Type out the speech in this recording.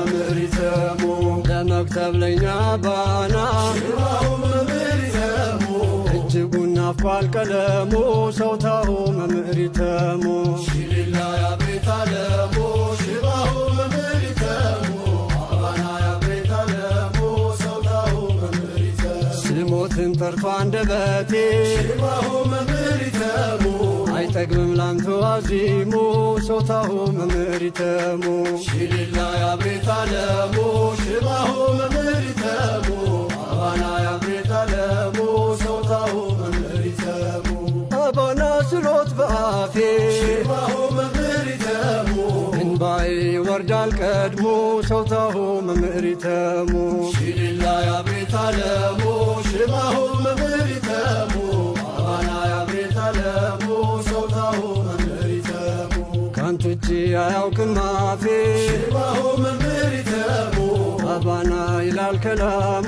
መምሪተሙ ለመክተብ ለኛ ባና ሽባሁ መምሪተሙ እጅጉን ናፍቋል ቀለሙ ሰውታሁ መምሪተሙ ሽሊላ ያቤት አለሙ ሽባሁ መምሪተሙ አባና ያቤት አለሙ ሰውታሁ መምሪተሙ ስሞትን ጠርቶ አንደበቴ ሽባሁ መምሪተሙ አይጠግብም ላንተ አዚሙ ሰውታሁ መምሪተሙ ሽሊላ ያቤት አለሙ ሽባሁ መምሪተሙ አባና ያቤት አለሙ ሰውታሁ መምሪተሙ አባና ስሎት በአፌ ሽባሁ መምሪተሙ እንባዬ ወርዳል ቀድሞ ሰውታሁ መምሪተሙ ሽሊላ ያቤት አለሙ ሽባሁ መምሪተሙ አባና ያቤት አለሙ ሰውታሁ መምሪተሙ ካንተ ውጭ አያውቅም አፌ ሽባሁ መምሪተሙ አባና ይላል ከላሙ